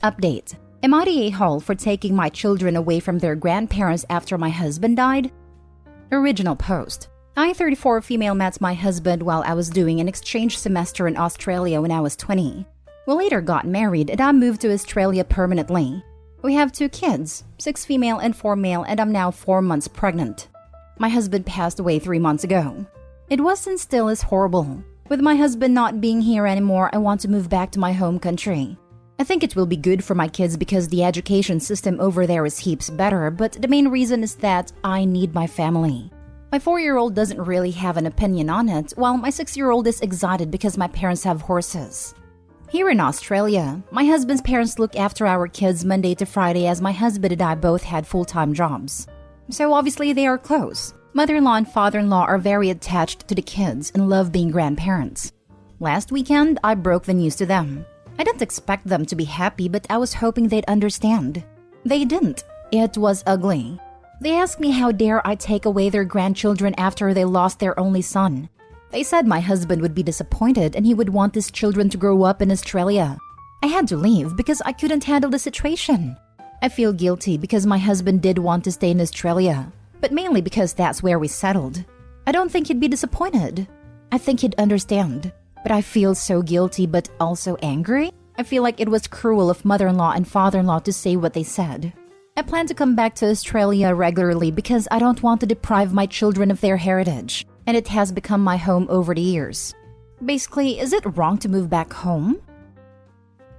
Update. Am I the a-hole for taking my children away from their grandparents after my husband died? Original post. I, 34 female, met my husband while I was doing an exchange semester in Australia when I was 20. We later got married and I moved to Australia permanently. We have 2 kids, 6 female and 4 male, and I'm now 4 months pregnant. My husband passed away 3 months ago. It was and still is horrible. With my husband not being here anymore, I want to move back to my home country. I think it will be good for my kids because the education system over there is heaps better, but the main reason is that I need my family. My 4-year-old doesn't really have an opinion on it, while my 6-year-old is excited because my parents have horses. Here in Australia, my husband's parents look after our kids Monday to Friday as my husband and I both had full-time jobs. So obviously they are close. Mother-in-law and father-in-law are very attached to the kids and love being grandparents. Last weekend, I broke the news to them. I didn't expect them to be happy, but I was hoping they'd understand. They didn't. It was ugly. They asked me how dare I take away their grandchildren after they lost their only son. They said my husband would be disappointed and he would want his children to grow up in Australia. I had to leave because I couldn't handle the situation. I feel guilty because my husband did want to stay in Australia, but mainly because that's where we settled. I don't think he'd be disappointed. I think he'd understand. But I feel so guilty but also angry. I feel like it was cruel of mother-in-law and father-in-law to say what they said. I plan to come back to Australia regularly because I don't want to deprive my children of their heritage, and it has become my home over the years. Basically, is it wrong to move back home?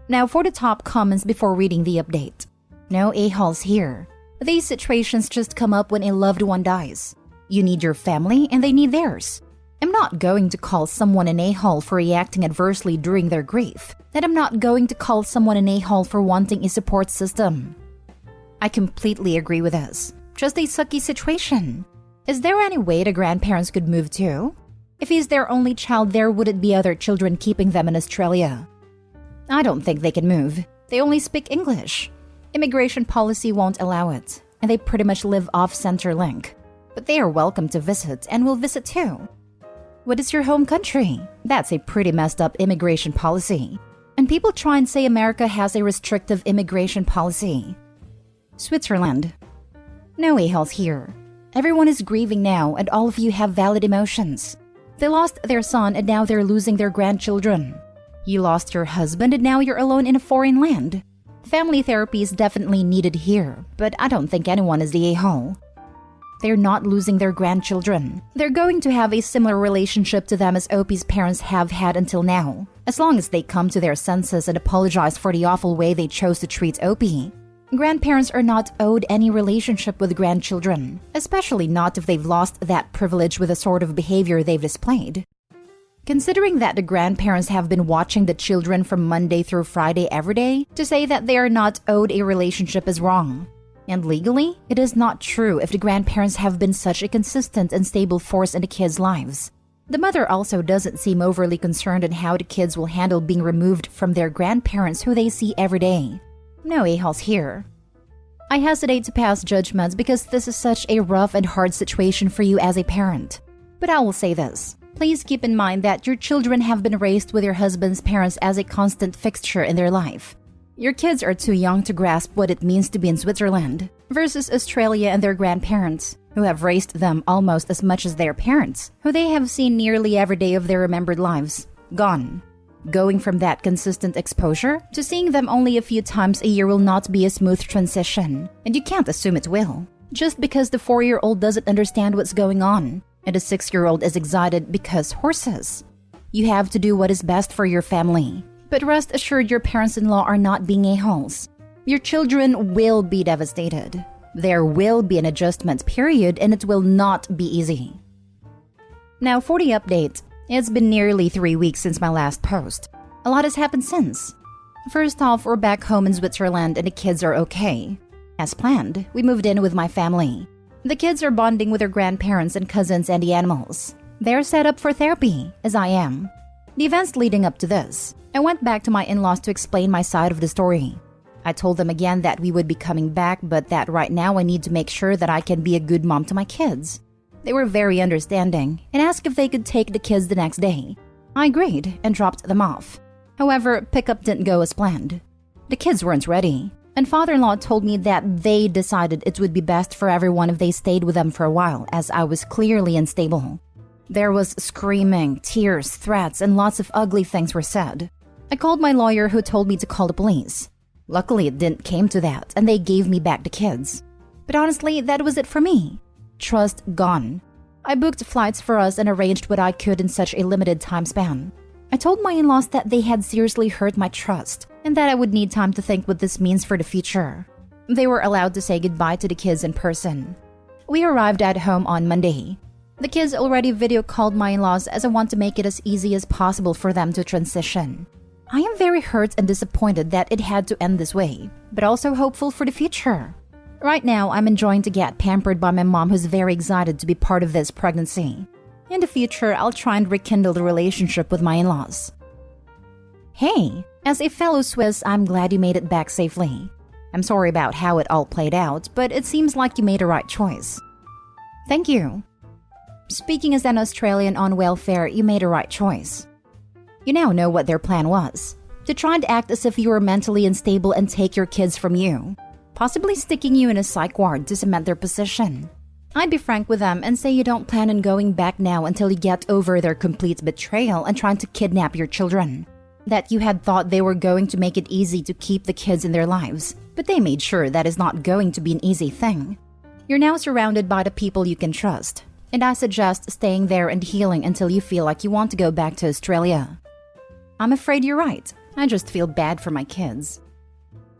Now for the top comments before reading the update. No a-holes here. These situations just come up when a loved one dies. You need your family and they need theirs. I'm not going to call someone an a-hole for reacting adversely during their grief, and I'm not going to call someone an a-hole for wanting a support system. I completely agree with this. Just a sucky situation. Is there any way the grandparents could move too? If he's their only child, there wouldn't be other children keeping them in Australia. I don't think they can move. They only speak English. Immigration policy won't allow it, and they pretty much live off Centrelink. But they are welcome to visit and will visit too. What is your home country? That's a pretty messed up immigration policy. And people try and say America has a restrictive immigration policy. Switzerland. No a-holes here. Everyone is grieving now and all of you have valid emotions. They lost their son and now they're losing their grandchildren. You lost your husband and now you're alone in a foreign land. Family therapy is definitely needed here, but I don't think anyone is the a-hole. They're not losing their grandchildren. They're going to have a similar relationship to them as Opie's parents have had until now, as long as they come to their senses and apologize for the awful way they chose to treat Opie. Grandparents are not owed any relationship with grandchildren, especially not if they've lost that privilege with the sort of behavior they've displayed. Considering that the grandparents have been watching the children from Monday through Friday every day, to say that they are not owed a relationship is wrong. And legally, it is not true if the grandparents have been such a consistent and stable force in the kids' lives. The mother also doesn't seem overly concerned in how the kids will handle being removed from their grandparents who they see every day. No a-holes here. I hesitate to pass judgments because this is such a rough and hard situation for you as a parent. But I will say this. Please keep in mind that your children have been raised with your husband's parents as a constant fixture in their life. Your kids are too young to grasp what it means to be in Switzerland versus Australia and their grandparents, who have raised them almost as much as their parents, who they have seen nearly every day of their remembered lives, gone. Going from that consistent exposure to seeing them only a few times a year will not be a smooth transition, and you can't assume it will. Just because the 4-year-old doesn't understand what's going on, and the 6-year-old is excited because horses. You have to do what is best for your family. But rest assured your parents-in-law are not being a-holes. Your children will be devastated. There will be an adjustment period and it will not be easy. Now for the update. It's been nearly 3 weeks since my last post. A lot has happened since. First off, we're back home in Switzerland and the kids are okay. As planned, we moved in with my family. The kids are bonding with their grandparents and cousins and the animals. They're set up for therapy, as I am. The events leading up to this, I went back to my in-laws to explain my side of the story. I told them again that we would be coming back, but that right now I need to make sure that I can be a good mom to my kids. They were very understanding and asked if they could take the kids the next day. I agreed and dropped them off. However, pickup didn't go as planned. The kids weren't ready, and father-in-law told me that they decided it would be best for everyone if they stayed with them for a while, as I was clearly unstable. There was screaming, tears, threats, and lots of ugly things were said. I called my lawyer, who told me to call the police. Luckily, it didn't came to that, and they gave me back the kids. But honestly, that was it for me. Trust gone. I booked flights for us and arranged what I could in such a limited time span. I told my in-laws that they had seriously hurt my trust, and that I would need time to think what this means for the future. They were allowed to say goodbye to the kids in person. We arrived at home on Monday. The kids already video called my in-laws, as I want to make it as easy as possible for them to transition. I am very hurt and disappointed that it had to end this way, but also hopeful for the future. Right now, I'm enjoying to get pampered by my mom, who's very excited to be part of this pregnancy. In the future, I'll try and rekindle the relationship with my in-laws. Hey, as a fellow Swiss, I'm glad you made it back safely. I'm sorry about how it all played out, but it seems like you made a right choice. Thank you. Speaking as an Australian on welfare, you made a right choice. You now know what their plan was: to try and act as if you were mentally unstable and take your kids from you, possibly sticking you in a psych ward to cement their position. I'd be frank with them and say you don't plan on going back now until you get over their complete betrayal and trying to kidnap your children. That you had thought they were going to make it easy to keep the kids in their lives, but they made sure that is not going to be an easy thing. You're now surrounded by the people you can trust, and I suggest staying there and healing until you feel like you want to go back to Australia. I'm afraid you're right. I just feel bad for my kids.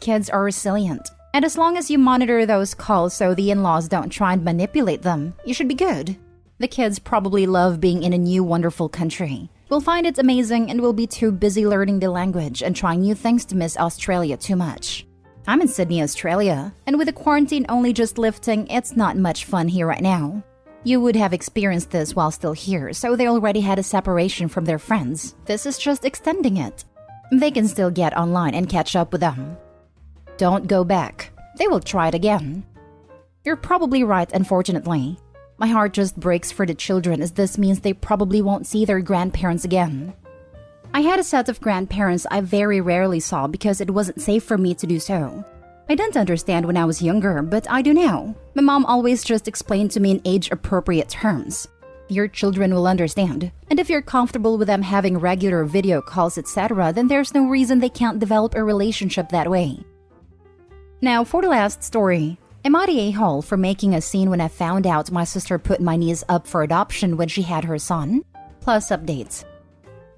Kids are resilient, and as long as you monitor those calls so the in-laws don't try and manipulate them, you should be good. The kids probably love being in a new wonderful country. Will find it amazing and will be too busy learning the language and trying new things to miss Australia too much. I'm in Sydney, Australia, and with the quarantine only just lifting, it's not much fun here right now. You would have experienced this while still here, so they already had a separation from their friends. This is just extending it. They can still get online and catch up with them. Don't go back. They will try it again. You're probably right, unfortunately. My heart just breaks for the children, as this means they probably won't see their grandparents again. I had a set of grandparents I very rarely saw because it wasn't safe for me to do so. I didn't understand when I was younger, but I do now. My mom always just explained to me in age-appropriate terms. Your children will understand, and if you're comfortable with them having regular video calls, etc., then there's no reason they can't develop a relationship that way. Now, for the last story. Am I the a-hole for making a scene when I found out my sister put my niece up for adoption when she had her son? Plus updates.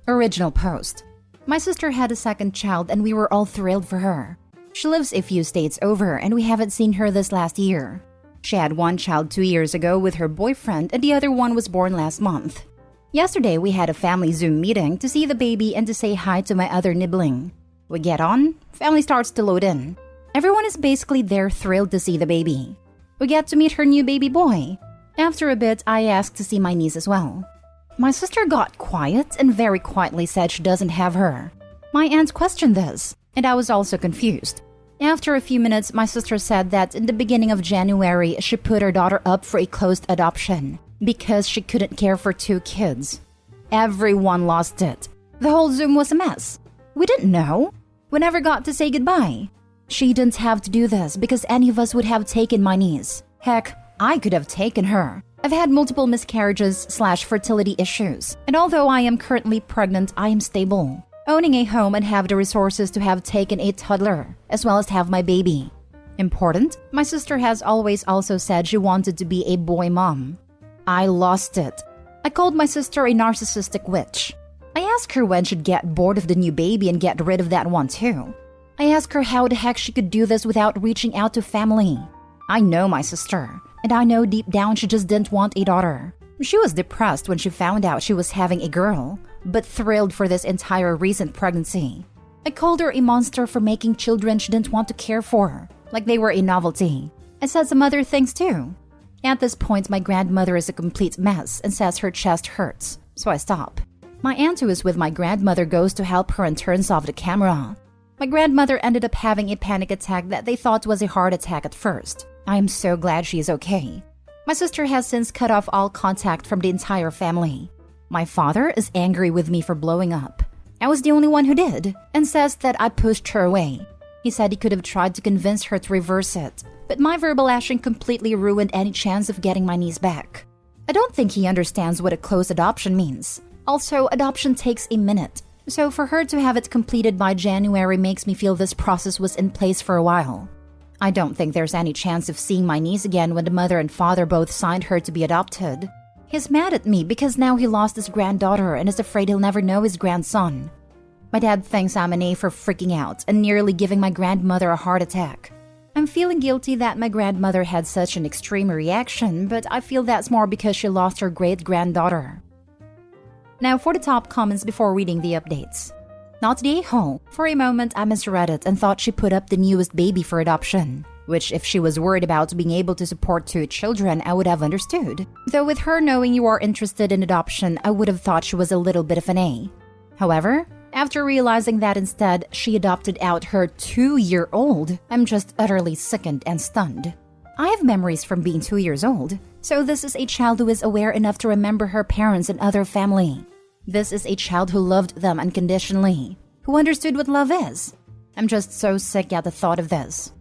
Original post. My sister had a second child and we were all thrilled for her. She lives a few states over and we haven't seen her this last year. She had one child 2 years ago with her boyfriend and the other one was born last month. Yesterday we had a family Zoom meeting to see the baby and to say hi to my other nibbling. We get on, family starts to load in. Everyone is basically there thrilled to see the baby. We get to meet her new baby boy. After a bit, I asked to see my niece as well. My sister got quiet and very quietly said she doesn't have her. My aunt questioned this, and I was also confused. After a few minutes, my sister said that in the beginning of January, she put her daughter up for a closed adoption because she couldn't care for 2 kids. Everyone lost it. The whole Zoom was a mess. We didn't know. We never got to say goodbye. She didn't have to do this because any of us would have taken my niece. Heck, I could have taken her. I've had multiple miscarriages/fertility issues, and although I am currently pregnant, I am stable, owning a home and have the resources to have taken a toddler, as well as have my baby. Important, my sister has always also said she wanted to be a boy mom. I lost it. I called my sister a narcissistic witch. I asked her when she'd get bored of the new baby and get rid of that one too. I asked her how the heck she could do this without reaching out to family. I know my sister, and I know deep down she just didn't want a daughter. She was depressed when she found out she was having a girl, but thrilled for this entire recent pregnancy. I called her a monster for making children she didn't want to care for, like they were a novelty. I said some other things too. At this point, my grandmother is a complete mess and says her chest hurts, so I stop. My aunt who is with my grandmother goes to help her and turns off the camera. My grandmother ended up having a panic attack that they thought was a heart attack at first. I am so glad she is okay. My sister has since cut off all contact from the entire family. My father is angry with me for blowing up. I was the only one who did, and says that I pushed her away. He said he could have tried to convince her to reverse it, but my verbal lashing completely ruined any chance of getting my niece back. I don't think he understands what a closed adoption means. Also, adoption takes a minute, so for her to have it completed by January makes me feel this process was in place for a while. I don't think there's any chance of seeing my niece again when the mother and father both signed her to be adopted. He's mad at me because now he lost his granddaughter and is afraid he'll never know his grandson. My dad thinks I'm an A for freaking out and nearly giving my grandmother a heart attack. I'm feeling guilty that my grandmother had such an extreme reaction, but I feel that's more because she lost her great-granddaughter. Now for the top comments before reading the updates. Not the a-hole. For a moment, I misread it and thought she put up the newest baby for adoption, which if she was worried about being able to support 2 children, I would have understood. Though with her knowing you are interested in adoption, I would have thought she was a little bit of an A. However, after realizing that instead, she adopted out her 2-year-old, I'm just utterly sickened and stunned. I have memories from being 2 years old, so this is a child who is aware enough to remember her parents and other family. This is a child who loved them unconditionally, who understood what love is. I'm just so sick at the thought of this.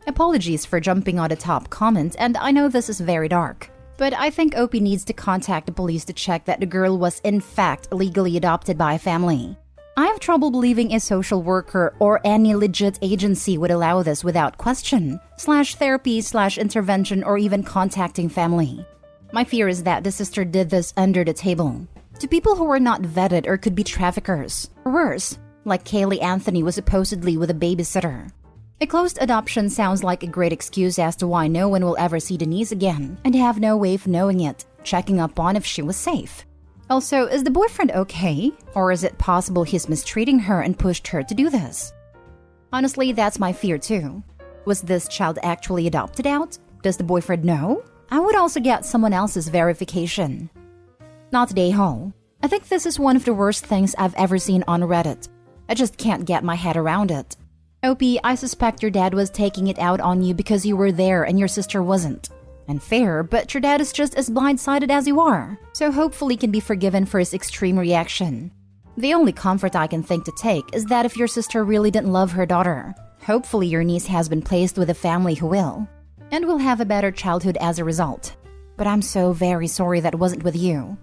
Apologies for jumping on the top comment, and I know this is very dark, but I think Opie needs to contact the police to check that the girl was in fact legally adopted by a family. I have trouble believing a social worker or any legit agency would allow this without question, /therapy/intervention or even contacting family. My fear is that the sister did this under the table, to people who were not vetted or could be traffickers, or worse, like Kaylee Anthony was supposedly with a babysitter. A closed adoption sounds like a great excuse as to why no one will ever see Denise again and have no way of knowing it, checking up on if she was safe. Also, is the boyfriend okay? Or is it possible he's mistreating her and pushed her to do this? Honestly, that's my fear too. Was this child actually adopted out? Does the boyfriend know? I would also get someone else's verification. Not the a-hole. I think this is one of the worst things I've ever seen on Reddit. I just can't get my head around it. Opie, I suspect your dad was taking it out on you because you were there and your sister wasn't. Unfair, but your dad is just as blindsided as you are, so hopefully can be forgiven for his extreme reaction. The only comfort I can think to take is that if your sister really didn't love her daughter, hopefully your niece has been placed with a family who will, and will have a better childhood as a result. But I'm so very sorry that wasn't with you.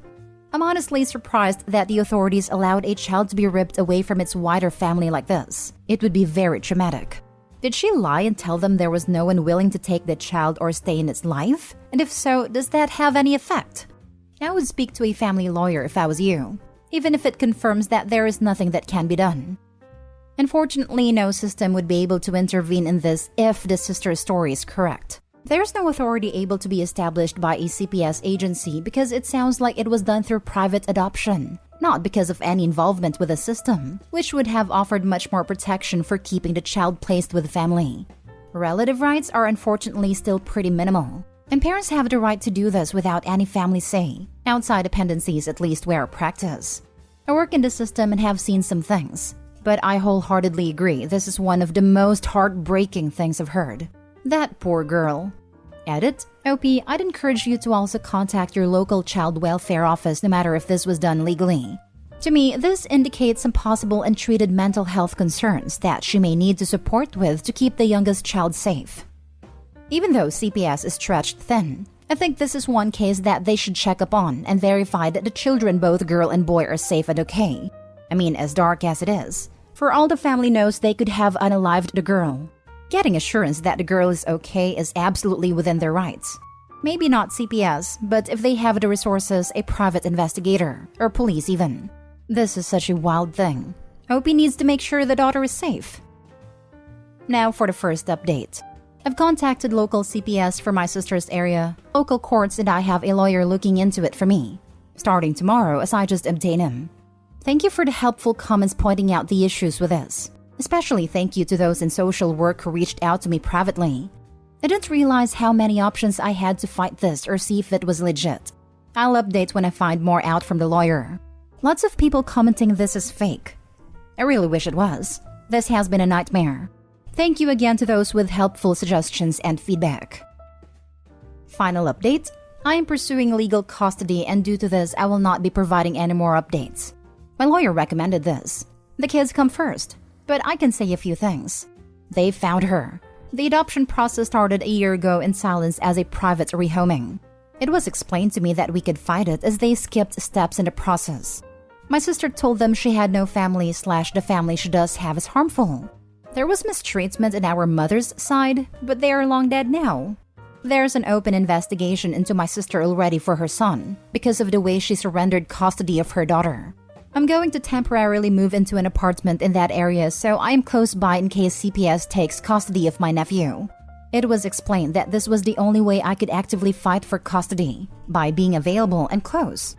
I'm honestly surprised that the authorities allowed a child to be ripped away from its wider family like this. It would be very traumatic. Did she lie and tell them there was no one willing to take the child or stay in its life? And if so, does that have any effect? I would speak to a family lawyer if I was you, even if it confirms that there is nothing that can be done. Unfortunately, no system would be able to intervene in this if the sister's story is correct. There's no authority able to be established by a CPS agency because it sounds like it was done through private adoption, not because of any involvement with the system, which would have offered much more protection for keeping the child placed with the family. Relative rights are unfortunately still pretty minimal, and parents have the right to do this without any family say, outside dependencies at least where practice. I work in the system and have seen some things, but I wholeheartedly agree this is one of the most heartbreaking things I've heard. That poor girl. Edit. Opie, I'd encourage you to also contact your local child welfare office no matter if this was done legally. To me, this indicates some possible untreated mental health concerns that she may need to support with to keep the youngest child safe. Even though CPS is stretched thin, I think this is one case that they should check up on and verify that the children, both girl and boy, are safe and okay. I mean, as dark as it is, for all the family knows they could have unalived the girl. Getting assurance that the girl is okay is absolutely within their rights. Maybe not CPS, but if they have the resources, a private investigator, or police even. This is such a wild thing. Opie needs to make sure the daughter is safe. Now for the first update. I've contacted local CPS for my sister's area, local courts, and I have a lawyer looking into it for me, starting tomorrow as I just obtain him. Thank you for the helpful comments pointing out the issues with this. Especially thank you to those in social work who reached out to me privately. I didn't realize how many options I had to fight this or see if it was legit. I'll update when I find more out from the lawyer. Lots of people commenting this is fake. I really wish it was. This has been a nightmare. Thank you again to those with helpful suggestions and feedback. Final update. I am pursuing legal custody and due to this I will not be providing any more updates. My lawyer recommended this. The kids come first. But I can say a few things. They found her. The adoption process started a year ago in silence as a private rehoming. It was explained to me that we could fight it as they skipped steps in the process. My sister told them she had no family / the family she does have is harmful. There was mistreatment in our mother's side, but they are long dead now. There's an open investigation into my sister already for her son because of the way she surrendered custody of her daughter. I'm going to temporarily move into an apartment in that area, so I am close by in case CPS takes custody of my nephew. It was explained that this was the only way I could actively fight for custody, by being available and close.